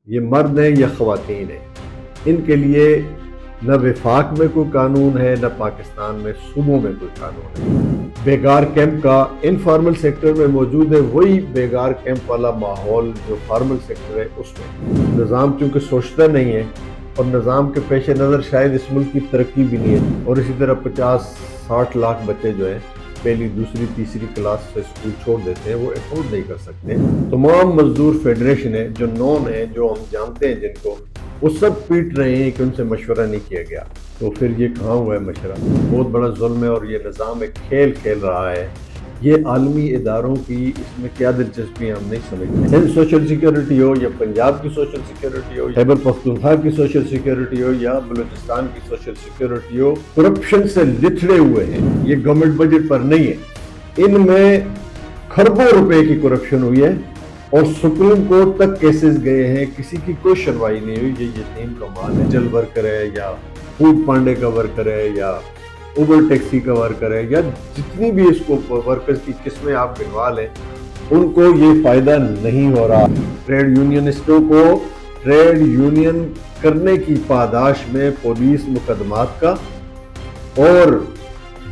یہ مرد ہیں یا خواتین ہیں، ان کے لیے نہ وفاق میں کوئی قانون ہے، نہ پاکستان میں صوبوں میں کوئی قانون ہے۔ بیگار کیمپ کا انفارمل سیکٹر میں موجود ہے وہی بیگار کیمپ والا ماحول جو فارمل سیکٹر ہے اس میں۔ نظام چونکہ سوچتا نہیں ہے اور نظام کے پیش نظر شاید اس ملک کی ترقی بھی نہیں ہے، اور اسی طرح 50-60 لاکھ بچے جو ہیں پہلی دوسری تیسری کلاس سے اسکول چھوڑ دیتے ہیں، وہ افورڈ نہیں کر سکتے۔ تمام مزدور فیڈریشن ہیں جو نون ہیں، جو ہم جانتے ہیں جن کو، وہ سب پیٹ رہے ہیں کہ ان سے مشورہ نہیں کیا گیا، تو پھر یہ کہاں ہوا ہے مشورہ؟ بہت بڑا ظلم ہے، اور یہ نظام ایک کھیل کھیل رہا ہے۔ یہ عالمی اداروں کی اس میں کیا دلچسپی ہم نہیں سمجھتے۔ ہند سوشل سیکیورٹی ہو یا پنجاب کی سوشل سیکیورٹی ہو، خیبر پختونخوا کی سوشل سیکیورٹی ہو یا بلوچستان کی سوشل سیکیورٹی ہو، کرپشن سے لتھڑے ہوئے ہیں۔ یہ گورنمنٹ بجٹ پر نہیں ہے، ان میں کھربوں روپے کی کرپشن ہوئی ہے، اور سپریم کورٹ تک کیسز گئے ہیں، کسی کی کوئی سنوائی نہیں ہوئی۔ یہ یتیم کا مال ہے، جل ورکر ہے یا فوڈ پانڈے کا ورکر ہے یا اوبر ٹیکسی کا ورکر ہے، یا جتنی بھی اس کو ورکرز کی قسمیں آپ گنوا لیں، ان کو یہ فائدہ نہیں ہو رہا۔ ٹریڈ یونینسٹوں کو ٹریڈ یونین کرنے کی پاداش میں پولیس مقدمات کا اور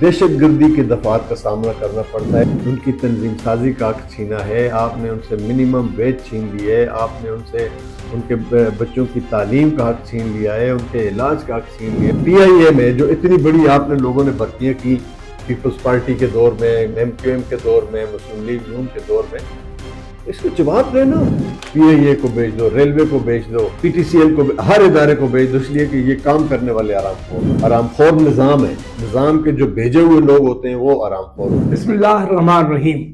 دہشت گردی کے دفعات کا سامنا کرنا پڑتا ہے۔ ان کی تنظیم سازی کا حق چھینا ہے، آپ نے ان سے منیمم ویج چھین لی ہے، آپ نے ان سے ان کے بچوں کی تعلیم کا حق چھین لیا ہے، ان کے علاج کا حق چھین لیا ہے۔ پی آئی اے میں جو اتنی بڑی آپ نے لوگوں نے بھرتیاں کی پیپلز پارٹی کے دور میں، ایم کیو ایم کے دور میں، مسلم لیگ نون کے دور میں، اس کو جواب دینا۔ پی آئی اے کو بھیج دو، ریلوے کو بھیج دو، پی ٹی سی ایل کو، ہر ادارے کو بھیج دو، اس لیے کہ یہ کام کرنے والے آرام خور نظام ہے۔ نظام کے جو بھیجے ہوئے لوگ ہوتے ہیں وہ آرام خور ہوتے ہیں۔ بسم اللہ الرحمن الرحیم۔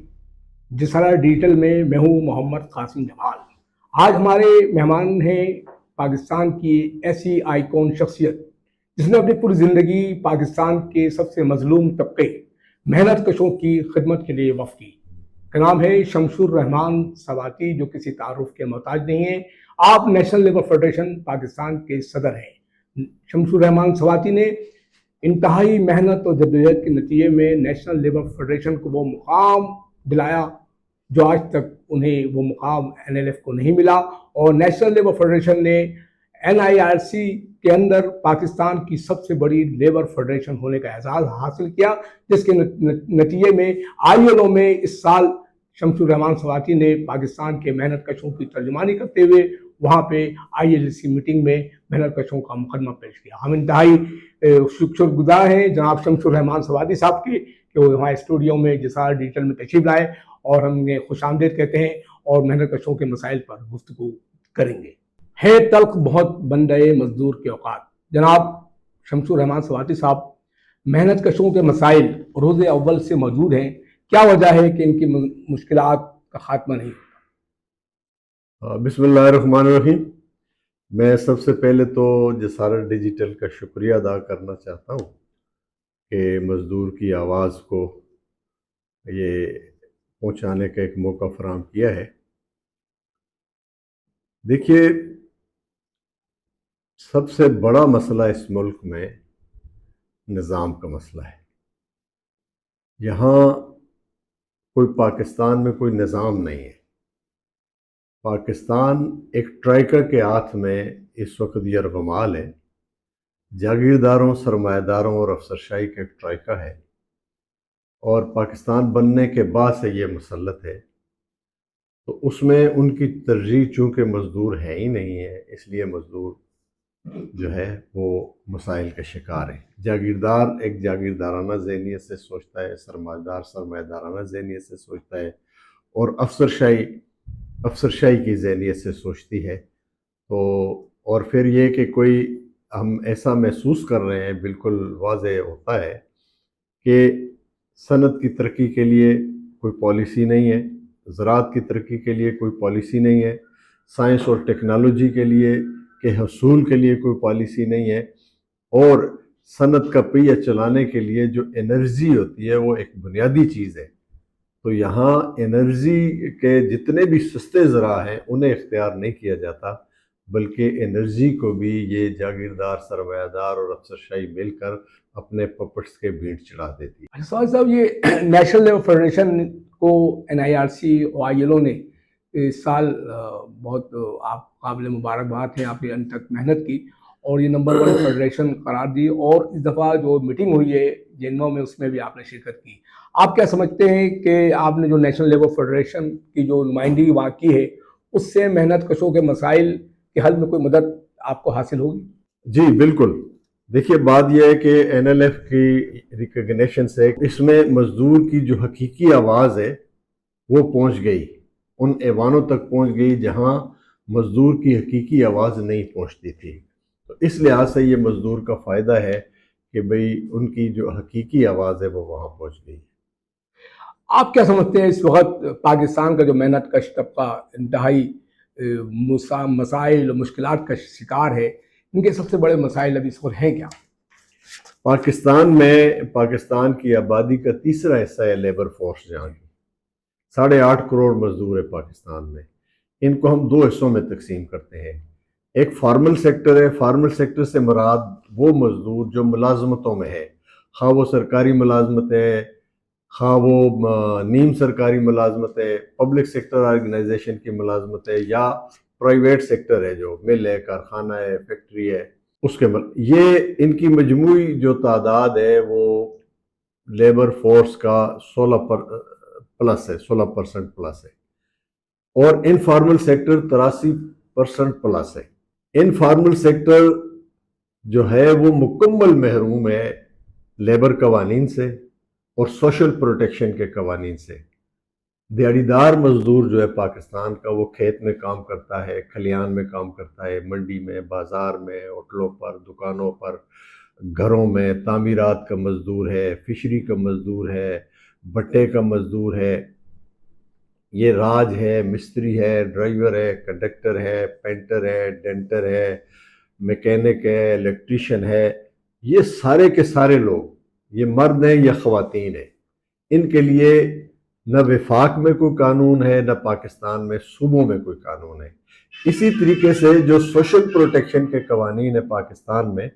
جسارہ ڈیجیٹل میں میں ہوں محمد قاسم جمال۔ آج ہمارے مہمان ہیں پاکستان کی ایسی آئیکون شخصیت جس نے اپنی پوری زندگی پاکستان کے سب سے مظلوم طبقے محنت کشوں کی خدمت کے لیے وقف کی۔ کا نام ہے شمس الرحمان سواتی، جو کسی تعارف کے محتاج نہیں ہیں۔ آپ نیشنل لیبر فیڈریشن پاکستان کے صدر ہیں۔ شمس الرحمان سواتی نے انتہائی محنت اور جدوجہد کے نتیجے میں نیشنل لیبر فیڈریشن کو وہ مقام دلایا جو آج تک انہیں وہ مقام این ایل ایف کو نہیں ملا، اور نیشنل لیبر فیڈریشن نے این آئی آر سی کے اندر پاکستان کی سب سے بڑی لیبر فیڈریشن ہونے کا اعزاز حاصل کیا، جس کے نتیجے میں آئی ایل او میں اس سال شمس الرحمان سواتی نے پاکستان کے محنت کشوں کی ترجمانی کرتے ہوئے وہاں پہ آئی ایل سی میٹنگ میں محنت کشوں کا مقدمہ پیش کیا۔ ہم انتہائی شکر گزار ہیں جناب شمس الرحمان سواتی صاحب کی کہ وہ ہمارے اسٹوڈیو میں جسارہ ڈیجیٹل میں تشریف لائے، اور ہم نے خوش آمدید کہتے ہیں اور محنت کشوں کے مسائل پر گفتگو کریں گے۔ ہے تلخ بہت بندے مزدور کے اوقات۔ جناب شمس الرحمان سواتی صاحب، محنت کشوں کے مسائل روز اول سے موجود ہیں، کیا وجہ ہے کہ ان کی مشکلات کا خاتمہ نہیں ہوتا؟ بسم اللہ الرحمن الرحیم۔ میں سب سے پہلے تو جسارہ ڈیجیٹل کا شکریہ ادا کرنا چاہتا ہوں کہ مزدور کی آواز کو یہ پہنچانے کا ایک موقع فراہم کیا ہے۔ دیکھیے، سب سے بڑا مسئلہ اس ملک میں نظام کا مسئلہ ہے۔ یہاں کوئی پاکستان میں کوئی نظام نہیں ہے۔ پاکستان ایک ٹرائیکا کے ہاتھ میں اس وقت یرغمال ہے۔ جاگیرداروں، سرمایہ داروں اور افسرشاہی کا ایک ٹرائیکا ہے، اور پاکستان بننے کے بعد سے یہ مسلط ہے۔ تو اس میں ان کی ترجیح چونکہ مزدور ہے ہی نہیں ہے، اس لیے مزدور جو ہے وہ مسائل کا شکار ہے۔ جاگیردار ایک جاگیردارانہ ذہنیت سے سوچتا ہے، سرمایہ دار سرمایہ دارانہ ذہنیت سے سوچتا ہے، اور افسرشاہی کی ذہنیت سے سوچتی ہے۔ تو اور پھر یہ کہ کوئی ہم ایسا محسوس کر رہے ہیں، بالکل واضح ہوتا ہے کہ صنعت کی ترقی کے لیے کوئی پالیسی نہیں ہے، زراعت کی ترقی کے لیے کوئی پالیسی نہیں ہے، سائنس اور ٹیکنالوجی کے لیے کے حصول کے لیے کوئی پالیسی نہیں ہے، اور صنعت کا پہیہ چلانے کے لیے جو انرجی ہوتی ہے وہ ایک بنیادی چیز ہے۔ تو یہاں انرجی کے جتنے بھی سستے ذرائع ہیں انہیں اختیار نہیں کیا جاتا، بلکہ انرجی کو بھی یہ جاگیردار سرمایہ دار اور افسرشاہی مل کر اپنے پپٹس کے بھینٹ چڑھا دیتی ہے۔ صاحب، یہ نیشنل لیبر فیڈریشن کو این آئی آر سی اور آئی ایل او نے اس سال بہت آپ قابل مبارکباد ہیں، آپ نے انت تک محنت کی اور یہ نمبر 1 فیڈریشن قرار دی، اور اس دفعہ جو میٹنگ ہوئی ہے جنمو میں اس میں بھی آپ نے شرکت کی۔ آپ کیا سمجھتے ہیں کہ آپ نے جو نیشنل لیبر فیڈریشن کی جو نمائندگی وہاں کی ہے، اس سے محنت کشوں کے مسائل کے حل میں کوئی مدد آپ کو حاصل ہوگی؟ جی بالکل، دیکھیے بات یہ ہے کہ این ایل ایف کی ریکگنیشن سے اس میں مزدور کی جو حقیقی آواز ہے وہ پہنچ گئی، ان ایوانوں تک پہنچ گئی جہاں مزدور کی حقیقی آواز نہیں پہنچتی تھی۔ تو اس لحاظ سے یہ مزدور کا فائدہ ہے کہ بھئی ان کی جو حقیقی آواز ہے وہ وہاں پہنچ گئی۔ آپ کیا سمجھتے ہیں اس وقت پاکستان کا جو محنت کش طبقہ انتہائی مسائل اور مشکلات کا شکار ہے، ان کے سب سے بڑے مسائل ابھی اس وقت ہیں کیا؟ پاکستان میں پاکستان کی آبادی کا تیسرا حصہ ہے لیبر فورس، جہاں کی 8.5 کروڑ مزدور ہے پاکستان میں۔ ان کو ہم 2 حصوں میں تقسیم کرتے ہیں، ایک فارمل سیکٹر ہے۔ فارمل سیکٹر سے مراد وہ مزدور جو ملازمتوں میں ہے، خواہ وہ سرکاری ملازمت ہے، خواہ وہ نیم سرکاری ملازمت ہے، پبلک سیکٹر آرگنائزیشن کی ملازمت ہے، یا پرائیویٹ سیکٹر ہے جو مل ہے، کارخانہ ہے، فیکٹری ہے، اس کے یہ ان کی مجموعی جو تعداد ہے وہ لیبر فورس کا 16% پلس ہے، اور انفارمل سیکٹر 83% پلس ہے۔ انفارمل سیکٹر جو ہے وہ مکمل محروم ہے لیبر قوانین سے اور سوشل پروٹیکشن کے قوانین سے۔ دیہڑی دار مزدور جو ہے پاکستان کا، وہ کھیت میں کام کرتا ہے، کھلیان میں کام کرتا ہے، منڈی میں، بازار میں، ہوٹلوں پر، دکانوں پر، گھروں میں، تعمیرات کا مزدور ہے، فشری کا مزدور ہے، بٹے کا مزدور ہے، یہ راج ہے، مستری ہے، ڈرائیور ہے، کنڈکٹر ہے، پینٹر ہے، ڈینٹر ہے، میکینک ہے، الیکٹریشین ہے، یہ سارے کے سارے لوگ، یہ مرد ہیں یا خواتین ہیں، ان کے لیے نہ وفاق میں کوئی قانون ہے، نہ پاکستان میں صوبوں میں کوئی قانون ہے۔ اسی طریقے سے جو سوشل پروٹیکشن کے قوانین ہیں پاکستان میں،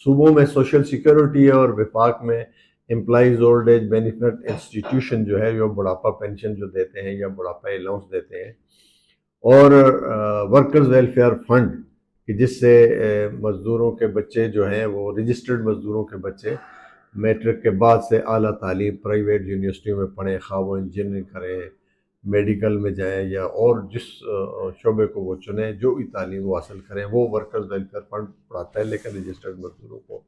صوبوں میں سوشل سیکیورٹی ہے اور وفاق میں employees old age benefit institution جو ہے، جو بڑھاپا پینشن جو دیتے ہیں یا بڑھاپا الاؤنس دیتے ہیں، اور ورکرز ویلفیئر فنڈ کہ جس سے مزدوروں کے بچے جو ہیں وہ رجسٹرڈ مزدوروں کے بچے میٹرک کے بعد سے اعلیٰ تعلیم پرائیویٹ یونیورسٹیوں میں پڑھیں، خواہ وہ انجینئرنگ کریں، میڈیکل میں جائیں، یا اور جس شعبے کو وہ چنیں، جو بھی تعلیم وہ حاصل کریں، وہ ورکرز ویلفیئر فنڈ پڑھاتا ہے، لیکن رجسٹرڈ مزدوروں کو۔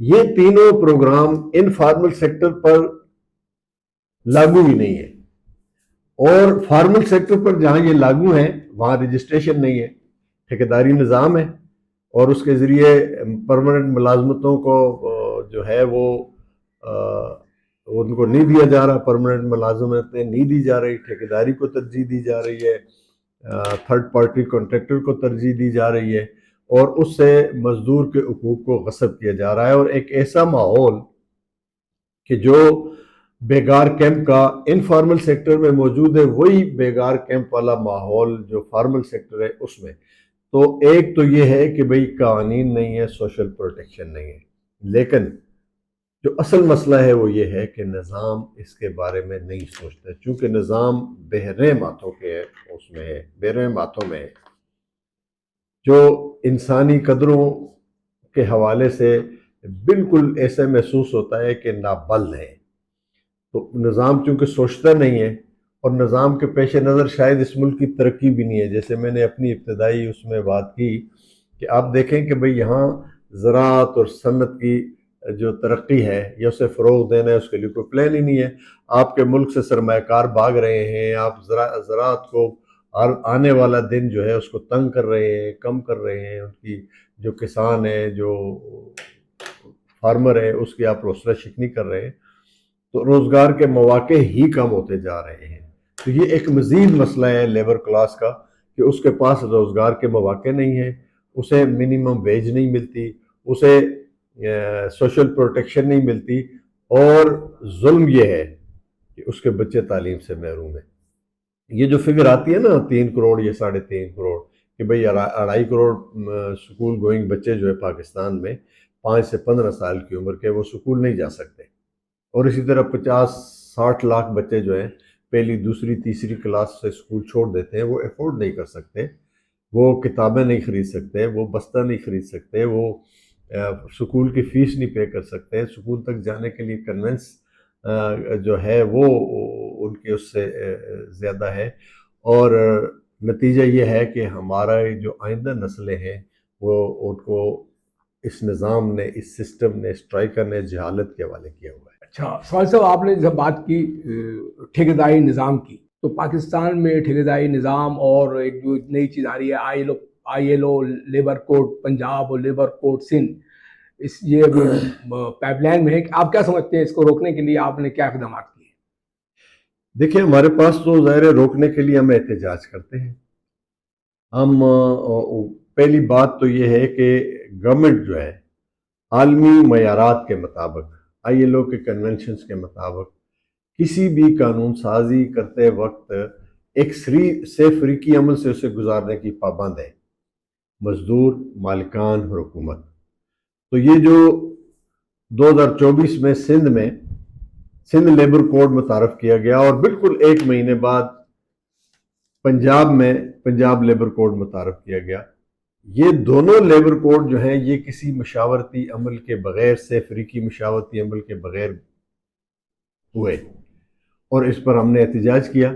یہ تینوں پروگرام انفارمل سیکٹر پر لاگو ہی نہیں ہے، اور فارمل سیکٹر پر جہاں یہ لاگو ہیں وہاں رجسٹریشن نہیں ہے، ٹھیکیداری نظام ہے، اور اس کے ذریعے پرماننٹ ملازمتوں کو جو ہے وہ ان کو نہیں دیا جا رہا، پرماننٹ ملازمتیں نہیں دی جا رہی، ٹھیکیداری کو ترجیح دی جا رہی ہے، تھرڈ پارٹی کانٹریکٹر کو ترجیح دی جا رہی ہے، اور اس سے مزدور کے حقوق کو غصب کیا جا رہا ہے، اور ایک ایسا ماحول کہ جو بیگار کیمپ کا انفارمل سیکٹر میں موجود ہے، وہی بیگار کیمپ والا ماحول جو فارمل سیکٹر ہے اس میں۔ تو ایک تو یہ ہے کہ بھئی قوانین نہیں ہے، سوشل پروٹیکشن نہیں ہے، لیکن جو اصل مسئلہ ہے وہ یہ ہے کہ نظام اس کے بارے میں نہیں سوچتا، چونکہ نظام بحرحم ہاتھوں کے ہے، اس میں ہے، بحرحم ہاتھوں میں ہے، جو انسانی قدروں کے حوالے سے بالکل ایسے محسوس ہوتا ہے کہ نابل ہے۔ تو نظام چونکہ سوچتا نہیں ہے، اور نظام کے پیش نظر شاید اس ملک کی ترقی بھی نہیں ہے، جیسے میں نے اپنی ابتدائی اس میں بات کی کہ آپ دیکھیں کہ بھئی یہاں زراعت اور صنعت کی جو ترقی ہے یا اسے فروغ دینا ہے، اس کے لیے کوئی پلان ہی نہیں ہے۔ آپ کے ملک سے سرمایہ کار بھاگ رہے ہیں، آپ زراعت کو آنے والا دن جو ہے اس کو تنگ کر رہے ہیں، کم کر رہے ہیں، ان کی جو کسان ہے، جو فارمر ہے، اس کی آپ حوصلہ شکنی کر رہے ہیں، تو روزگار کے مواقع ہی کم ہوتے جا رہے ہیں۔ تو یہ ایک مزید مسئلہ ہے لیبر کلاس کا کہ اس کے پاس روزگار کے مواقع نہیں ہیں، اسے منیمم ویج نہیں ملتی، اسے سوشل پروٹیکشن نہیں ملتی، اور ظلم یہ ہے کہ اس کے بچے تعلیم سے محروم ہیں۔ یہ جو فگر آتی ہے نا 3 کروڑ یا 3.5 کروڑ، کہ بھئی 2.5 کروڑ سکول گوئنگ بچے جو ہے پاکستان میں 5 سے 15 سال کی عمر کے، وہ سکول نہیں جا سکتے، اور اسی طرح 50-60 لاکھ بچے جو ہیں پہلی دوسری تیسری کلاس سے اسکول چھوڑ دیتے ہیں، وہ افورڈ نہیں کر سکتے، وہ کتابیں نہیں خرید سکتے، وہ بستہ نہیں خرید سکتے، وہ سکول کی فیس نہیں پے کر سکتے، سکول تک جانے کے لیے کنوینس جو ہے وہ ان کے اس سے زیادہ ہے، اور نتیجہ یہ ہے کہ ہمارا جو آئندہ نسلیں ہیں وہ ان کو اس نظام نے، اس سسٹم نے، اسٹرائکر نے جہالت کے حوالے کیا ہوا ہے۔ اچھا سوال صاحب، آپ نے جب بات کی ٹھیکیداری نظام کی، تو پاکستان میں ٹھیکیداری نظام اور ایک جو نئی چیز آ رہی ہے ILO لیبر کوڈ پنجاب اور لیبر کوڈ سندھ، یہ پائپ لائن میں ہے، کہ آپ کیا سمجھتے ہیں اس کو روکنے کے لیے آپ نے کیا اقدامات کیے؟ دیکھیں، ہمارے پاس تو ظاہر ہے روکنے کے لیے ہم احتجاج کرتے ہیں۔ ہم پہلی بات تو یہ ہے کہ گورنمنٹ جو ہے عالمی معیارات کے مطابق، ILO کے کنونشنز کے مطابق کسی بھی قانون سازی کرتے وقت ایک سے فریقی عمل سے اسے گزارنے کی پابند ہے، مزدور، مالکان اور حکومت۔ تو یہ جو 2024 میں سندھ لیبر کوڈ متعارف کیا گیا، اور بالکل ایک مہینے بعد پنجاب میں پنجاب لیبر کوڈ متعارف کیا گیا، یہ دونوں لیبر کوڈ جو ہیں یہ کسی مشاورتی عمل کے بغیر، سے فریقی مشاورتی عمل کے بغیر ہوئے، اور اس پر ہم نے احتجاج کیا۔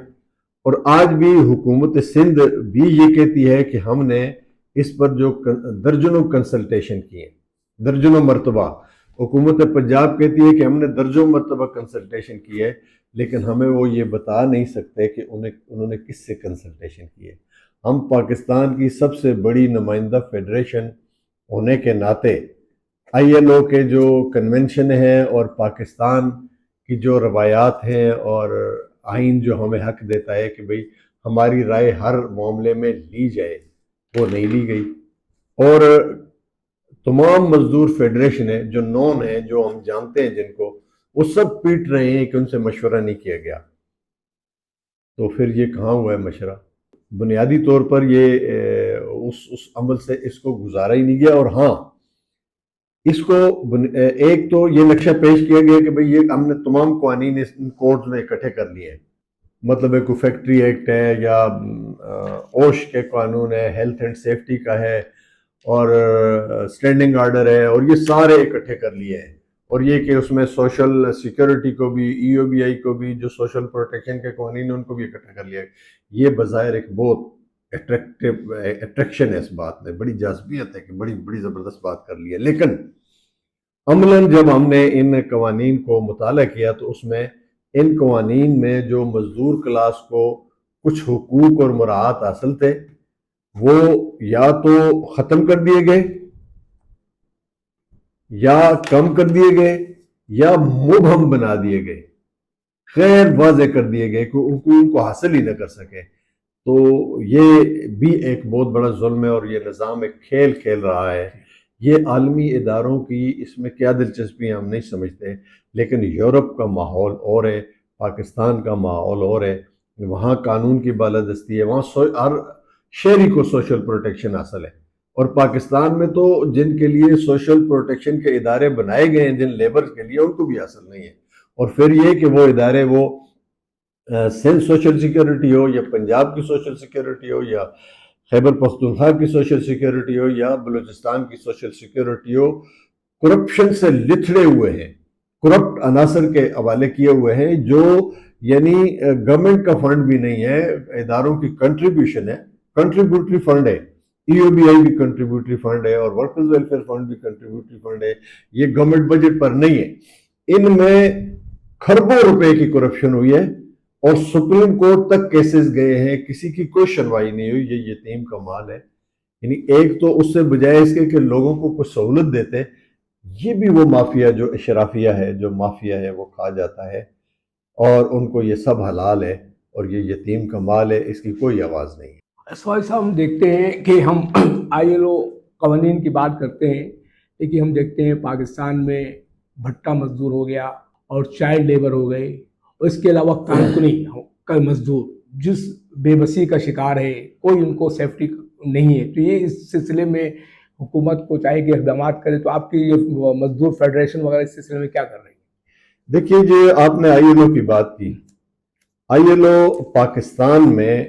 اور آج بھی حکومت سندھ بھی یہ کہتی ہے کہ ہم نے اس پر جو درجنوں کنسلٹیشن کیے، درجنوں مرتبہ، حکومت پنجاب کہتی ہے کہ ہم نے درجنوں مرتبہ کنسلٹیشن کی ہے، لیکن ہمیں وہ یہ بتا نہیں سکتے کہ انہوں نے کس سے کنسلٹیشن کی ہے۔ ہم پاکستان کی سب سے بڑی نمائندہ فیڈریشن ہونے کے ناطے ILO کے جو کنونشن ہیں اور پاکستان کی جو روایات ہیں اور آئین جو ہمیں حق دیتا ہے کہ بھئی ہماری رائے ہر معاملے میں لی جائے، وہ نہیں لی گئی، اور تمام مزدور فیڈریشنیں جو نون ہیں، جو ہم جانتے ہیں جن کو، وہ سب پیٹ رہے ہیں کہ ان سے مشورہ نہیں کیا گیا۔ تو پھر یہ کہاں ہوا ہے مشورہ؟ بنیادی طور پر یہ اس عمل سے اس کو گزارا ہی نہیں گیا۔ اور ہاں، اس کو ایک تو یہ نقشہ پیش کیا گیا کہ بھئی یہ ہم نے تمام قوانین اس کوڈز میں اکٹھے کر لیے ہیں، مطلب ہے کوئی فیکٹری ایکٹ ہے، یا اوش کے قانون ہے، ہیلتھ اینڈ سیفٹی کا ہے، اور اسٹینڈنگ آرڈر ہے، اور یہ سارے اکٹھے کر لیے ہیں، اور یہ کہ اس میں سوشل سیکیورٹی کو بھی، EOBI کو بھی، جو سوشل پروٹیکشن کے قوانین ہیں ان کو بھی اکٹھا کر لیا ہے۔ یہ بظاہر ایک بہت اٹریکشن ہے، اس بات میں بڑی جاذبیت ہے کہ بڑی زبردست بات کر لی ہے، لیکن عملاً جب ہم نے ان قوانین کو مطالعہ کیا تو اس میں ان قوانین میں جو مزدور کلاس کو کچھ حقوق اور مراعات حاصل تھے وہ یا تو ختم کر دیے گئے، یا کم کر دیے گئے، یا مبہم بنا دیے گئے، غیر واضح کر دیے گئے کہ ان کو حاصل ہی نہ کر سکے۔ تو یہ بھی ایک بہت بڑا ظلم ہے، اور یہ نظام ایک کھیل رہا ہے۔ یہ عالمی اداروں کی اس میں کیا دلچسپی ہم نہیں سمجھتے، لیکن یورپ کا ماحول اور ہے، پاکستان کا ماحول اور ہے، وہاں قانون کی بالادستی ہے، وہاں ہر شہری کو سوشل پروٹیکشن حاصل ہے، اور پاکستان میں تو جن کے لیے سوشل پروٹیکشن کے ادارے بنائے گئے ہیں جن لیبر کے لیے، ان کو بھی حاصل نہیں ہے۔ اور پھر یہ کہ وہ ادارے، وہ سندھ سوشل سیکیورٹی ہو، یا پنجاب کی سوشل سیکیورٹی ہو، یا خیبر پختونخوا کی سوشل سیکیورٹی ہو، یا بلوچستان کی سوشل سیکیورٹی ہو، کرپشن سے لتھڑے ہوئے ہیں، کرپٹ عناصر کے حوالے کیے ہوئے ہیں، جو یعنی گورنمنٹ کا فنڈ بھی نہیں ہے، اداروں کی کنٹریبیوشن ہے، کنٹریبیوٹری فنڈ ہے، EOBI بھی کنٹریبیوٹری فنڈ ہے، اور ورکرز ویلفیئر فنڈ بھی کنٹریبیوٹری فنڈ ہے، یہ گورنمنٹ بجٹ پر نہیں ہے۔ ان میں کھربوں روپے کی کرپشن ہوئی ہے، اور سپریم کورٹ تک کیسز گئے ہیں، کسی کی کوئی سنوائی نہیں ہوئی۔ یہ یتیم کا مال ہے، یعنی ایک تو اس سے بجائے اس کے کہ لوگوں کو کچھ سہولت دیتے، یہ بھی وہ مافیا جو اشرافیہ ہے، جو مافیا ہے، وہ کھا جاتا ہے، اور ان کو یہ سب حلال ہے، اور یہ یتیم کا مال ہے، اس کی کوئی آواز نہیں ہے۔ سوال صاحب، ہم دیکھتے ہیں کہ ہم ILO قوانین کی بات کرتے ہیں، لیکن ہم دیکھتے ہیں پاکستان میں بھٹا مزدور ہو گیا، اور چائلڈ لیبر ہو گئے، اور اس کے علاوہ کارکنی کا مزدور جس بے بسی کا شکار ہے، کوئی ان کو سیفٹی نہیں ہے۔ تو یہ اس سلسلے میں حکومت کو چاہیے کہ اقدامات کرے۔ تو آپ کی یہ مزدور فیڈریشن وغیرہ اس سلسلے میں کیا کر رہی ہے؟ دیکھیے، جو آپ نے ILO کی بات کی، ILO پاکستان میں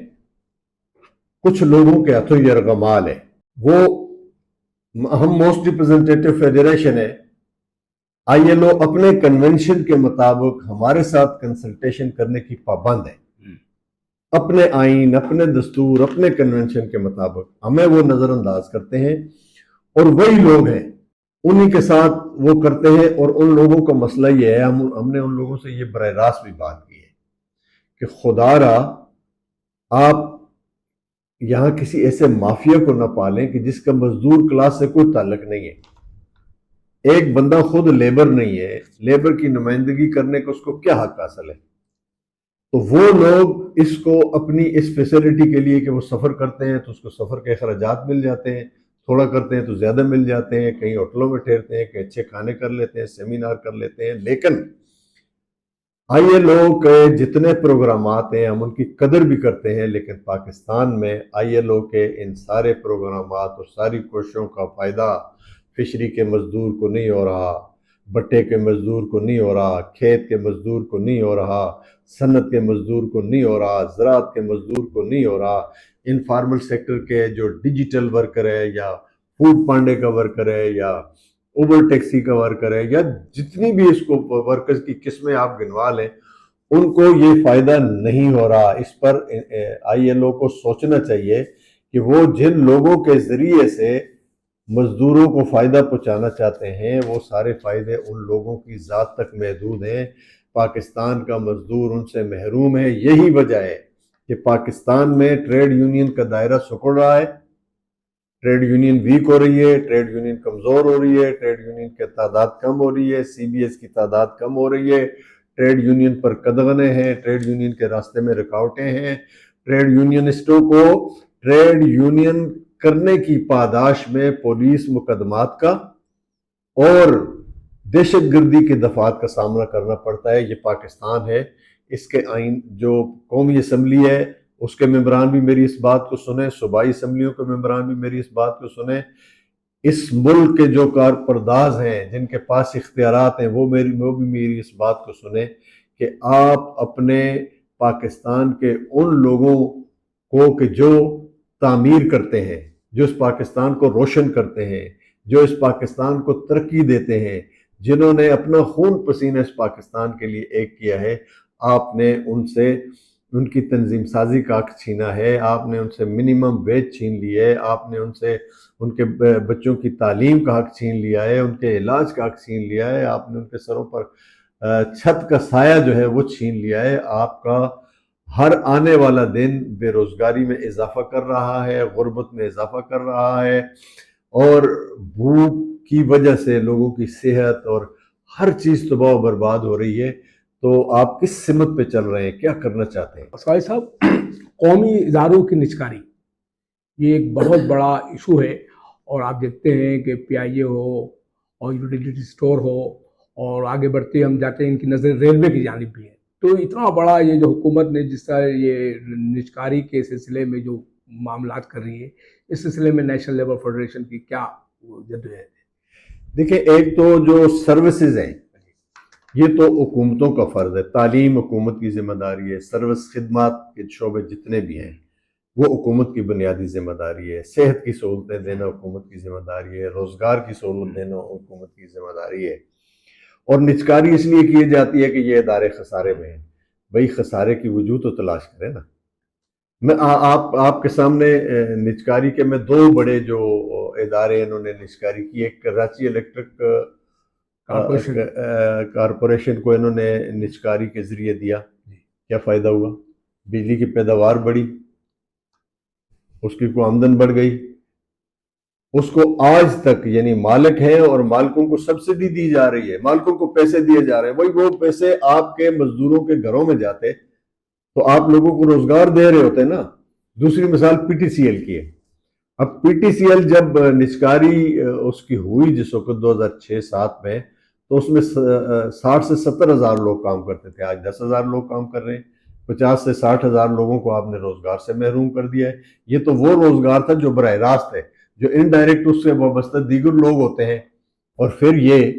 کچھ لوگوں کے ہاتھوں یرغمال ہے. وہ ہم موسٹ ریپرزنٹیٹیو فیڈریشن ہے. ILO اپنے کنونشن کے مطابق ہمارے ساتھ کنسلٹیشن کرنے کی پابند ہے. اپنے آئین، اپنے دستور، اپنے کنونشن کے مطابق ہمیں وہ نظر انداز کرتے ہیں، اور وہی لوگ ہیں انہی کے ساتھ وہ کرتے ہیں. اور ان لوگوں کا مسئلہ یہ ہے، ہم نے ان لوگوں سے یہ براہ راست بھی بات کی ہے کہ خدا را آپ یہاں کسی ایسے مافیا کو نہ پالیں کہ جس کا مزدور کلاس سے کوئی تعلق نہیں ہے. ایک بندہ خود لیبر نہیں ہے، لیبر کی نمائندگی کرنے کا اس کو کیا حق حاصل ہے؟ تو وہ لوگ اس کو اپنی اس فیسلٹی کے لیے کہ وہ سفر کرتے ہیں تو اس کو سفر کے اخراجات مل جاتے ہیں، تھوڑا کرتے ہیں تو زیادہ مل جاتے ہیں، کہیں ہوٹلوں میں ٹھہرتے ہیں، کہیں اچھے کھانے کر لیتے ہیں، سیمینار کر لیتے ہیں. لیکن ILO کے جتنے پروگرامات ہیں ہم ان کی قدر بھی کرتے ہیں، لیکن پاکستان میں ILO کے ان سارے پروگرامات اور ساری کوششوں کا فائدہ فشری کے مزدور کو نہیں ہو رہا، بٹے کے مزدور کو نہیں ہو رہا، کھیت کے مزدور کو نہیں ہو رہا، صنعت کے مزدور کو نہیں ہو رہا، زراعت کے مزدور کو نہیں ہو رہا. انفارمل سیکٹر کے جو ڈیجیٹل ورکر ہے یا فوڈ پانڈے کا ورکر ہے یا اوبر ٹیکسی کا ورکر ہے یا جتنی بھی اس کو ورکرز کی قسمیں آپ گنوا لیں، ان کو یہ فائدہ نہیں ہو رہا. اس پر ILO کو سوچنا چاہیے کہ وہ جن لوگوں کے ذریعے سے مزدوروں کو فائدہ پہنچانا چاہتے ہیں وہ سارے فائدے ان لوگوں کی ذات تک محدود ہیں. پاکستان کا مزدور ان سے محروم ہے. یہی وجہ ہے کہ پاکستان میں ٹریڈ یونین کا دائرہ سکڑ رہا ہے، ٹریڈ یونین ویک ہو رہی ہے، ٹریڈ یونین کمزور ہو رہی ہے، ٹریڈ یونین کی تعداد کم ہو رہی ہے، CBS کی تعداد کم ہو رہی ہے، ٹریڈ یونین پر قدغنیں ہیں، ٹریڈ یونین کے راستے میں رکاوٹیں ہیں. ٹریڈ یونینسٹوں کو ٹریڈ یونین کرنے کی پاداش میں پولیس مقدمات کا اور دہشت گردی کے دفعات کا سامنا کرنا پڑتا ہے. یہ پاکستان ہے، اس کے آئین جو قومی اسمبلی ہے اس کے ممبران بھی میری اس بات کو سنیں، صوبائی اسمبلیوں کے ممبران بھی میری اس بات کو سنیں. اس ملک کے جو کارپرداز ہیں جن کے پاس اختیارات ہیں وہ بھی میری اس بات کو سنیں کہ آپ اپنے پاکستان کے ان لوگوں کو کہ جو تعمیر کرتے ہیں، جو اس پاکستان کو روشن کرتے ہیں، جو اس پاکستان کو ترقی دیتے ہیں، جنہوں نے اپنا خون پسینہ اس پاکستان کے لیے ایک کیا ہے، آپ نے ان سے ان کی تنظیم سازی کا حق چھینا ہے. آپ نے ان سے منیمم ویج چھین لی ہے، آپ نے ان سے ان کے بچوں کی تعلیم کا حق چھین لیا ہے، ان کے علاج کا حق چھین لیا ہے، آپ نے ان کے سروں پر چھت کا سایہ جو ہے وہ چھین لیا ہے. آپ کا ہر آنے والا دن بے روزگاری میں اضافہ کر رہا ہے، غربت میں اضافہ کر رہا ہے، اور بھوک کی وجہ سے لوگوں کی صحت اور ہر چیز تباہ و برباد ہو رہی ہے. تو آپ کس سمت پہ چل رہے ہیں، کیا کرنا چاہتے ہیں؟ اسقائی صاحب، قومی اداروں کی نجکاری یہ ایک بہت بڑا ایشو ہے، اور آپ دیکھتے ہیں کہ PIA ہو اور یوٹیلیٹی اسٹور ہو، اور آگے بڑھتے ہم جاتے ہیں ان کی نظر ریلوے کی جانب بھی ہے. تو اتنا بڑا یہ جو حکومت نے جس طرح یہ نجکاری کے سلسلے میں جو معاملات کر رہی ہے، اس سلسلے میں نیشنل لیبر فیڈریشن کی کیا جدوجہد ہے؟ دیکھیں، ایک تو جو سروسز ہیں یہ تو حکومتوں کا فرض ہے. تعلیم حکومت کی ذمہ داری ہے، سروس خدمات کے شعبے جتنے بھی ہیں وہ حکومت کی بنیادی ذمہ داری ہے، صحت کی سہولتیں دینا حکومت کی ذمہ داری ہے، روزگار کی سہولت دینا حکومت کی ذمہ داری ہے. اور نجکاری اس لیے کی جاتی ہے کہ یہ ادارے خسارے میں ہیں. بھئی خسارے کی وجوہ تو تلاش کریں نا. میں آپ کے سامنے نجکاری کے میں دو بڑے جو ادارے انہوں نے نجکاری کی، ایک کراچی الیکٹرک کارپوریشن کو انہوں نے نجکاری کے ذریعے دیا. کیا فائدہ ہوا؟ بجلی کی پیداوار بڑھی، اس کی کو آمدن بڑھ گئی. اس کو آج تک یعنی مالک ہیں اور مالکوں کو سبسڈی دی جا رہی ہے، مالکوں کو پیسے دیے جا رہے ہیں. وہی وہ پیسے آپ کے مزدوروں کے گھروں میں جاتے تو آپ لوگوں کو روزگار دے رہے ہوتے نا. دوسری مثال PTCL کی ہے. اب PTCL جب نجکاری اس کی ہوئی جس وقت 2006-07 میں، تو اس میں 60 سے 70 ہزار لوگ کام کرتے تھے. آج 10 ہزار لوگ کام کر رہے ہیں. 50 سے 60 ہزار لوگوں کو آپ نے روزگار سے محروم کر دیا ہے. یہ تو وہ روزگار تھا جو براہ راست ہے. جو انڈائریکٹ اس سے وابستہ دیگر لوگ ہوتے ہیں. اور پھر یہ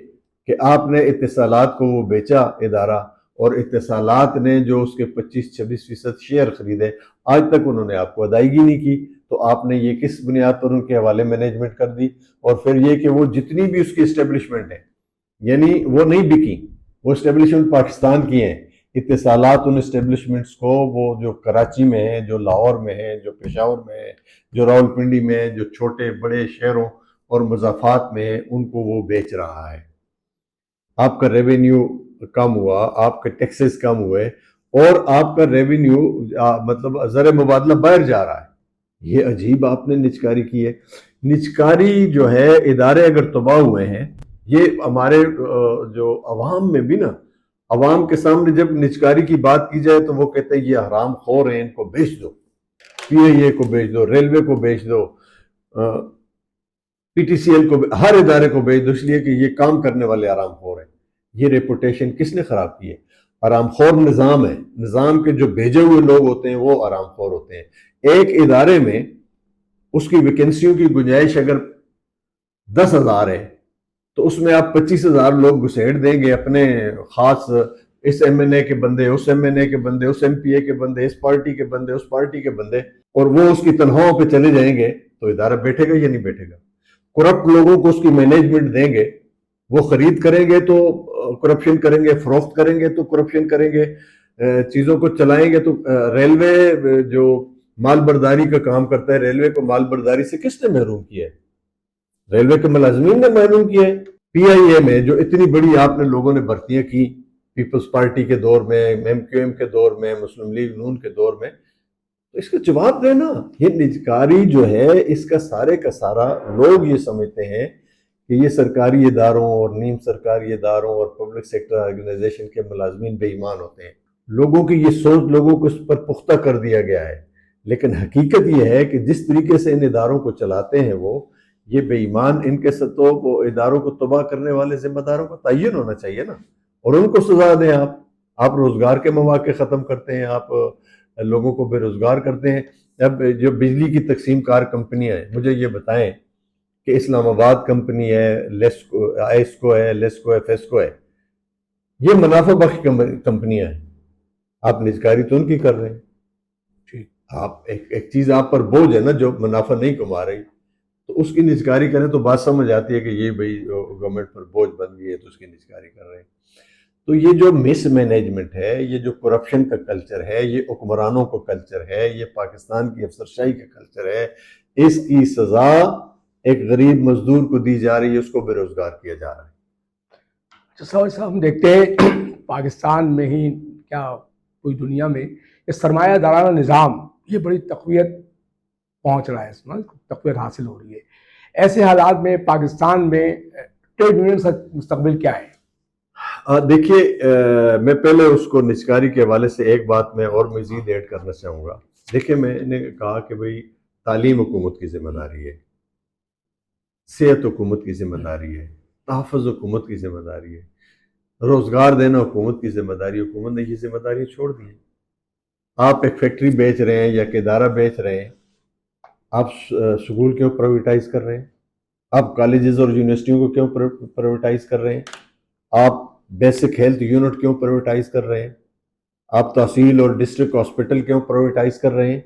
کہ آپ نے اتصالات کو وہ بیچا ادارہ، اور اتصالات نے جو اس کے 25-26% شیئر خریدے آج تک انہوں نے آپ کو ادائیگی نہیں کی، تو آپ نے یہ کس بنیاد پر ان کے حوالے مینجمنٹ کر دی؟ اور پھر یہ کہ وہ جتنی بھی اس کی اسٹیبلشمنٹ ہے یعنی وہ نہیں بکی، وہ اسٹیبلشمنٹ پاکستان کی ہیں، اتصالات ان اسٹیبلشمنٹس کو وہ جو کراچی میں ہے، جو لاہور میں ہے، جو پشاور میں ہے، جو راولپنڈی میں ہے، جو چھوٹے بڑے شہروں اور مضافات میں ہے، ان کو وہ بیچ رہا ہے۔ آپ کا ریونیو کم ہوا، آپ کے ٹیکسز کم ہوئے، اور آپ کا ریونیو مطلب زر مبادلہ باہر جا رہا ہے۔ یہ عجیب آپ نے نجکاری کی ہے۔ نجکاری جو ہے، ادارے اگر تباہ ہوئے ہیں، یہ ہمارے جو عوام میں بھی نا، عوام کے سامنے جب نجکاری کی بات کی جائے تو وہ کہتے ہیں یہ حرام خور ہیں، ان کو بیچ دو، پی آئی اے کو بیچ دو، ریلوے کو بیچ دو، پی ٹی سی ایل کو، ہر ادارے کو بیچ دو، اس لیے کہ یہ کام کرنے والے حرام خور ہیں۔ یہ ریپوٹیشن کس نے خراب کی ہے؟ حرام خور نظام ہے، نظام کے جو بھیجے ہوئے لوگ ہوتے ہیں وہ حرام خور ہوتے ہیں۔ ایک ادارے میں اس کی ویکنسیوں کی گنجائش اگر 10,000 ہے تو اس میں آپ 25,000 لوگ گھسیڑ دیں گے، اپنے خاص اس ایم این اے کے بندے، اس ایم این اے کے بندے، اس ایم پی اے کے بندے، اس پارٹی کے بندے، اس پارٹی کے بندے، اور وہ اس کی تنخواہوں پہ چلے جائیں گے، تو ادارہ بیٹھے گا یا نہیں بیٹھے گا؟ کرپٹ لوگوں کو اس کی مینجمنٹ دیں گے، وہ خرید کریں گے تو کرپشن کریں گے، فروخت کریں گے تو کرپشن کریں گے، چیزوں کو چلائیں گے تو ریلوے جو مال برداری کا کام کرتا ہے، ریلوے کو مال برداری سے کس نے محروم کیا ہے؟ ریلوے کے ملازمین نے محروم کیا ہے۔ پی آئی اے میں جو اتنی بڑی آپ نے لوگوں نے بھرتیاں کی، پیپلز پارٹی کے دور میں، ایم کیو ایم کے دور میں، مسلم لیگ نون کے دور میں، تو اس کا جواب دینا۔ یہ نجکاری جو ہے، اس کا سارا لوگ یہ سمجھتے ہیں کہ یہ سرکاری اداروں اور نیم سرکاری اداروں اور پبلک سیکٹر آرگنائزیشن کے ملازمین بے ایمان ہوتے ہیں۔ لوگوں کی یہ سوچ لوگوں کو اس پر پختہ کر دیا گیا ہے، لیکن حقیقت یہ ہے کہ جس طریقے سے ان اداروں کو چلاتے ہیں وہ، یہ بے ایمان، ان کے ساتھ وہ اداروں کو تباہ کرنے والے ذمہ داروں کا تعین ہونا چاہیے نا، اور ان کو سزا دیں۔ آپ روزگار کے مواقع ختم کرتے ہیں، آپ لوگوں کو بے روزگار کرتے ہیں۔ اب جو بجلی کی تقسیم کار کمپنیاں ہیں، مجھے یہ بتائیں کہ اسلام آباد کمپنی ہے، ایسکو ہے، لیسکو ہے، فیسکو ہے، یہ منافع بخش کمپنیاں ہیں، آپ نجکاری تو ان کی کر رہے ہیں۔ آپ ایک چیز آپ پر بوجھ ہے نا جو منافع نہیں کما رہی، تو اس کی نجکاری کریں تو بات سمجھ آتی ہے کہ یہ بھئی گورنمنٹ پر بوجھ بن گئی ہے تو اس کی نجکاری کر رہے ہیں۔ تو یہ جو مس مینجمنٹ ہے، یہ جو کرپشن کا کلچر ہے، یہ حکمرانوں کا کلچر ہے، یہ پاکستان کی افسرشاہی کا کلچر ہے، اس کی سزا ایک غریب مزدور کو دی جا رہی ہے، اس کو بے روزگار کیا جا رہا ہے۔ صاحب ہم دیکھتے ہیں پاکستان میں ہی کیا پوری دنیا میں یہ سرمایہ دارانہ نظام یہ بڑی تقویت پہنچ رہا ہے، اس میں تقویت حاصل ہو رہی ہے۔ ایسے حالات میں پاکستان میں ٹریڈ یونین کا مستقبل کیا ہے؟ دیکھیے، میں پہلے اس کو نجکاری کے حوالے سے ایک بات میں اور مزید ایڈ کرنا چاہوں گا۔ دیکھیں، میں نے کہا کہ بھئی تعلیم حکومت کی ذمہ داری ہے، صحت حکومت کی ذمہ داری ہے، تحفظ حکومت کی ذمہ داری ہے، روزگار دینا حکومت کی ذمہ داری۔ حکومت نے یہ ذمہ داری چھوڑ دی ہے۔ آپ ایک فیکٹری بیچ رہے ہیں یا ایک ادارہ بیچ رہے ہیں، آپ سکول کیوں پرائیویٹائز کر رہے ہیں؟ آپ کالجز اور یونیورسٹیوں کو کیوں پرائیویٹائز کر رہے ہیں؟ آپ بیسک ہیلتھ یونٹ کیوں پرائیویٹائز کر رہے ہیں؟ آپ تحصیل اور ڈسٹرکٹ ہاسپٹل کیوں پرائیویٹائز کر رہے ہیں؟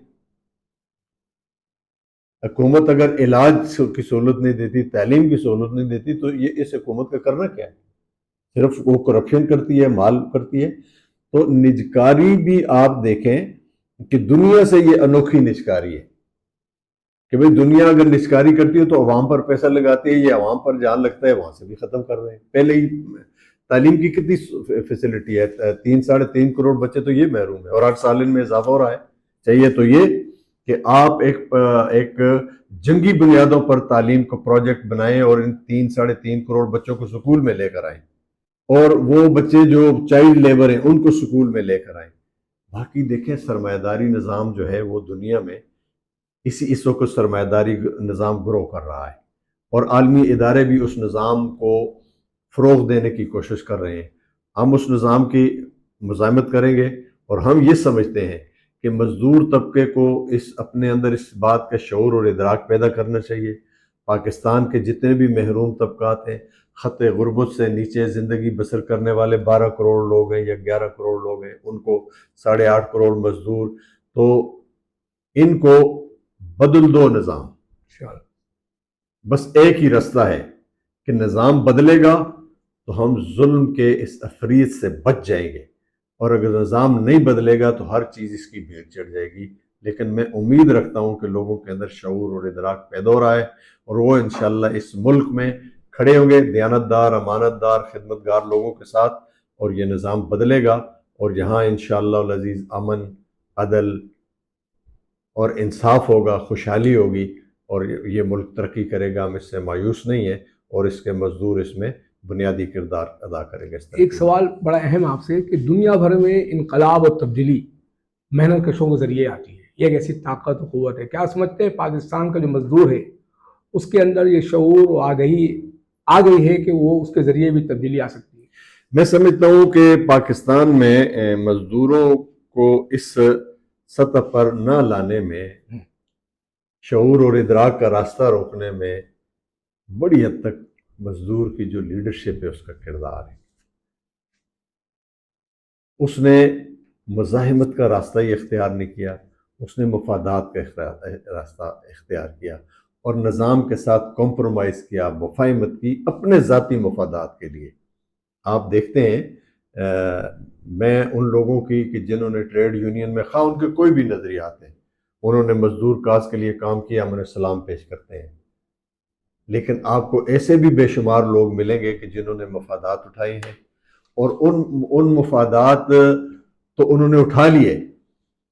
حکومت اگر علاج کی سہولت نہیں دیتی، تعلیم کی سہولت نہیں دیتی، تو یہ اس حکومت کا کرنا کیا ہے؟ صرف وہ کرپشن کرتی ہے، مال کرتی ہے۔ تو نجکاری بھی آپ دیکھیں کہ دنیا سے یہ انوکھی نجکاری ہے کہ بھئی دنیا اگر نجکاری کرتی ہے تو عوام پر پیسہ لگاتی ہے، یہ عوام پر جان لگتا ہے، وہاں سے بھی ختم کر رہے ہیں۔ پہلے ہی تعلیم کی کتنی فیسلٹی ہے، 3.5 کروڑ بچے تو یہ محروم ہے، اور ہر سال ان میں اضافہ ہو رہا ہے۔ چاہیے تو یہ کہ آپ ایک جنگی بنیادوں پر تعلیم کو پروجیکٹ بنائیں اور ان 3.5 کروڑ بچوں کو سکول میں لے کر آئیں، اور وہ بچے جو چائلڈ لیبر ہیں ان کو سکول میں لے کر آئیں۔ باقی دیکھیں، سرمایہ داری نظام جو ہے وہ دنیا میں اس وقت سرمایہ داری نظام گرو کر رہا ہے، اور عالمی ادارے بھی اس نظام کو فروغ دینے کی کوشش کر رہے ہیں۔ ہم اس نظام کی مزاحمت کریں گے، اور ہم یہ سمجھتے ہیں کہ مزدور طبقے کو اپنے اندر اس بات کا شعور اور ادراک پیدا کرنا چاہیے۔ پاکستان کے جتنے بھی محروم طبقات ہیں، خط غربت سے نیچے زندگی بسر کرنے والے 12 کروڑ لوگ ہیں یا 11 کروڑ لوگ ہیں، ان کو 8.5 کروڑ مزدور، تو ان کو بدل دو نظام۔ بس ایک ہی راستہ ہے کہ نظام بدلے گا تو ہم ظلم کے اس افریت سے بچ جائیں گے، اور اگر نظام نہیں بدلے گا تو ہر چیز اس کی بھیڑ چڑھ جائے گی۔ لیکن میں امید رکھتا ہوں کہ لوگوں کے اندر شعور اور ادراک پیدا ہو رہا ہے، اور وہ انشاءاللہ اس ملک میں کھڑے ہوں گے دیانتدار، امانتدار، خدمتگار لوگوں کے ساتھ، اور یہ نظام بدلے گا، اور یہاں انشاءاللہ العزیز امن، عدل اور انصاف ہوگا، خوشحالی ہوگی، اور یہ ملک ترقی کرے گا۔ ہم اس سے مایوس نہیں ہیں، اور اس کے مزدور اس میں بنیادی کردار ادا کریں گے۔ ایک سوال بڑا اہم آپ سے کہ دنیا بھر میں انقلاب اور تبدیلی محنت کشوں کے ذریعے آتی ہے، یہ ایک ایسی طاقت و قوت ہے، کیا سمجھتے ہیں پاکستان کا جو مزدور ہے اس کے اندر یہ شعور و آگہی آ گئی ہے کہ وہ اس کے ذریعے بھی تبدیلی آ سکتی ہے؟ میں سمجھتا ہوں کہ پاکستان میں مزدوروں کو اس سطح پر نہ لانے میں، شعور اور ادراک کا راستہ روکنے میں بڑی حد تک مزدور کی جو لیڈرشپ ہے اس کا کردار ہے۔ اس نے مزاحمت کا راستہ ہی اختیار نہیں کیا، اس نے مفادات کا راستہ اختیار کیا، اور نظام کے ساتھ کمپرومائز کیا، مفاہمت کی اپنے ذاتی مفادات کے لیے۔ آپ دیکھتے ہیں میں ان لوگوں کی کہ جنہوں نے ٹریڈ یونین میں، خواہ ان کے کوئی بھی نظریات ہیں، انہوں نے مزدور کاز کے لیے کام کیا، ہم انہیں سلام پیش کرتے ہیں، لیکن آپ کو ایسے بھی بے شمار لوگ ملیں گے کہ جنہوں نے مفادات اٹھائے ہیں، اور ان مفادات تو انہوں نے اٹھا لیے،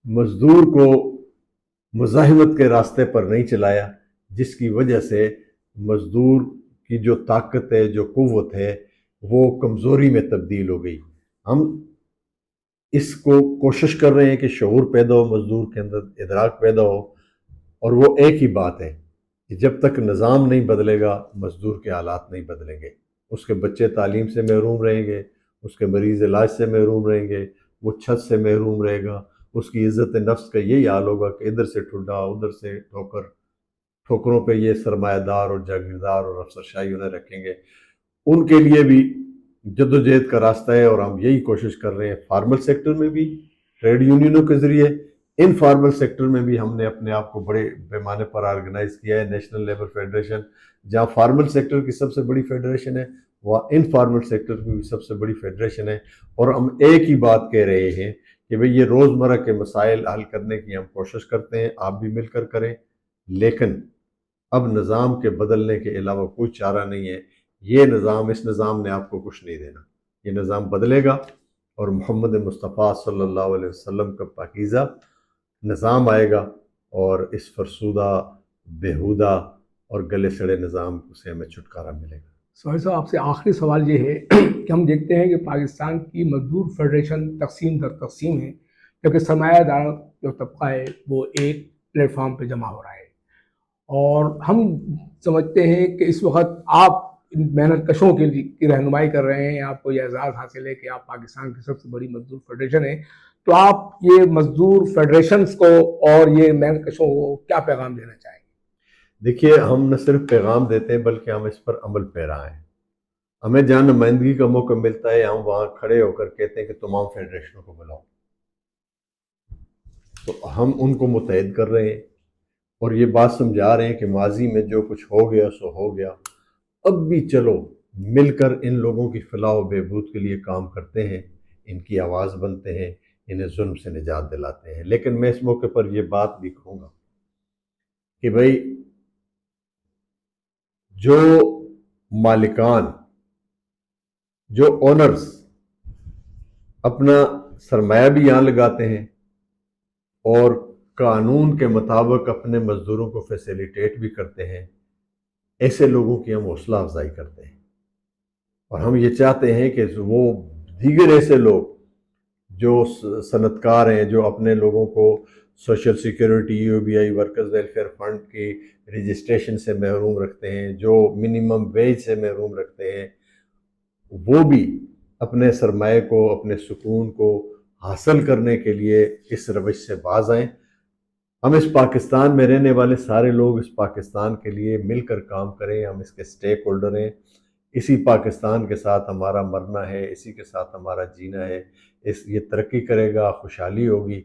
مزدور کو مزاحمت کے راستے پر نہیں چلایا، جس کی وجہ سے مزدور کی جو طاقت ہے، جو قوت ہے، وہ کمزوری میں تبدیل ہو گئی۔ ہم اس کو کوشش کر رہے ہیں کہ شعور پیدا ہو، مزدور کے اندر ادراک پیدا ہو، اور وہ ایک ہی بات ہے کہ جب تک نظام نہیں بدلے گا مزدور کے حالات نہیں بدلیں گے۔ اس کے بچے تعلیم سے محروم رہیں گے، اس کے مریض علاج سے محروم رہیں گے، وہ چھت سے محروم رہے گا، اس کی عزت نفس کا یہی حال ہوگا کہ ادھر سے ٹھڈا، ادھر سے ٹھوکر، ٹھوکروں پہ یہ سرمایہ دار اور جاگیردار اور افسر شاہی انہیں رکھیں گے۔ ان کے لیے بھی جدوجہد کا راستہ ہے، اور ہم یہی کوشش کر رہے ہیں فارمل سیکٹر میں بھی ٹریڈ یونینوں کے ذریعے، انفارمل سیکٹر میں بھی ہم نے اپنے آپ کو بڑے پیمانے پر آرگنائز کیا ہے۔ نیشنل لیبر فیڈریشن جہاں فارمل سیکٹر کی سب سے بڑی فیڈریشن ہے، وہاں انفارمل سیکٹر کی بھی سب سے بڑی فیڈریشن ہے، اور ہم ایک ہی بات کہہ رہے ہیں کہ بھئی یہ روزمرہ کے مسائل حل کرنے کی ہم کوشش کرتے ہیں، آپ بھی مل کر کریں، لیکن اب نظام کے بدلنے کے علاوہ کوئی چارہ نہیں ہے۔ یہ نظام، اس نظام نے آپ کو کچھ نہیں دینا، یہ نظام بدلے گا، اور محمد مصطفیٰ صلی اللہ علیہ وسلم کا پاکیزہ نظام آئے گا، اور اس فرسودہ، بیہودہ اور گلے سڑے نظام سے ہمیں چھٹکارا ملے گا۔ سہیل صاحب، آپ سے آخری سوال یہ ہے کہ ہم دیکھتے ہیں کہ پاکستان کی مزدور فیڈریشن تقسیم در تقسیم ہے، کیونکہ سرمایہ دار جو طبقہ ہے وہ ایک پلیٹ فارم پہ جمع ہو رہا ہے، اور ہم سمجھتے ہیں کہ اس وقت آپ محنت کشوں کی رہنمائی کر رہے ہیں، آپ کو یہ اعزاز حاصل ہے کہ آپ پاکستان کی سب سے بڑی مزدور فیڈریشن ہے، تو آپ یہ مزدور فیڈریشنز کو اور یہ محنت کشوں کو کیا پیغام دینا چاہیں گے؟ دیکھیے، ہم نہ صرف پیغام دیتے ہیں بلکہ ہم اس پر عمل پیرا ہیں۔ ہمیں جہاں نمائندگی کا موقع ملتا ہے ہم وہاں کھڑے ہو کر کہتے ہیں کہ تمام فیڈریشنوں کو بلاؤ، تو ہم ان کو متحد کر رہے ہیں، اور یہ بات سمجھا رہے ہیں کہ ماضی میں جو کچھ ہو گیا سو ہو گیا، اب بھی چلو مل کر ان لوگوں کی فلاح و بہبود کے لیے کام کرتے ہیں، ان کی آواز بنتے ہیں، انہیں ظلم سے نجات دلاتے ہیں۔ لیکن میں اس موقع پر یہ بات بھی کہوں گا کہ بھئی جو مالکان، جو اونرز اپنا سرمایہ بھی یہاں لگاتے ہیں اور قانون کے مطابق اپنے مزدوروں کو فیسیلیٹیٹ بھی کرتے ہیں، ایسے لوگوں کی ہم حوصلہ افزائی کرتے ہیں، اور ہم یہ چاہتے ہیں کہ وہ دیگر ایسے لوگ جو صنعت کار ہیں، جو اپنے لوگوں کو social security, U B I, workers welfare fund کی رجسٹریشن سے محروم رکھتے ہیں، جو منیمم ویج سے محروم رکھتے ہیں، وہ بھی اپنے سرمایہ کو، اپنے سکون کو حاصل کرنے کے لیے اس روش سے باز آئیں۔ ہم اس پاکستان میں رہنے والے سارے لوگ اس پاکستان کے لیے مل کر کام کریں، ہم اس کے سٹیک ہولڈر ہیں۔ اسی پاکستان کے ساتھ ہمارا مرنا ہے، اسی کے ساتھ ہمارا جینا ہے، یہ ترقی کرے گا، خوشحالی ہوگی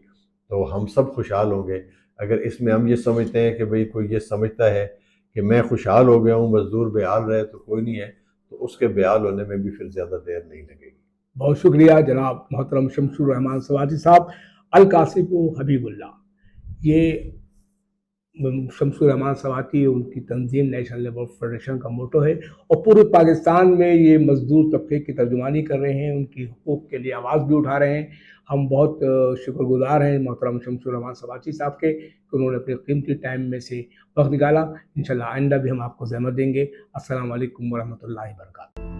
تو ہم سب خوشحال ہوں گے۔ اگر اس میں ہم یہ سمجھتے ہیں کہ بھئی کوئی یہ سمجھتا ہے کہ میں خوشحال ہو گیا ہوں، مزدور بحال رہے تو کوئی نہیں ہے، تو اس کے بحال ہونے میں بھی پھر زیادہ دیر نہیں لگے گی۔ بہت شکریہ جناب محترم شمس الرحمان سواتی صاحب۔ القاسب حبیب اللہ، یہ شمس الرحمان سواتی ان کی تنظیم نیشنل لیبر فیڈریشن کا موٹو ہے، اور پورے پاکستان میں یہ مزدور طبقے کی ترجمانی کر رہے ہیں، ان کی حقوق کے لیے آواز بھی اٹھا رہے ہیں۔ ہم بہت شکر گزار ہیں محترم شمس الرحمان سواتی صاحب کے کہ انہوں نے اپنے قیمتی ٹائم میں سے وقت نکالا۔ انشاءاللہ آئندہ بھی ہم آپ کو زحمت دیں گے۔ السلام علیکم ورحمۃ اللہ وبرکاتہ۔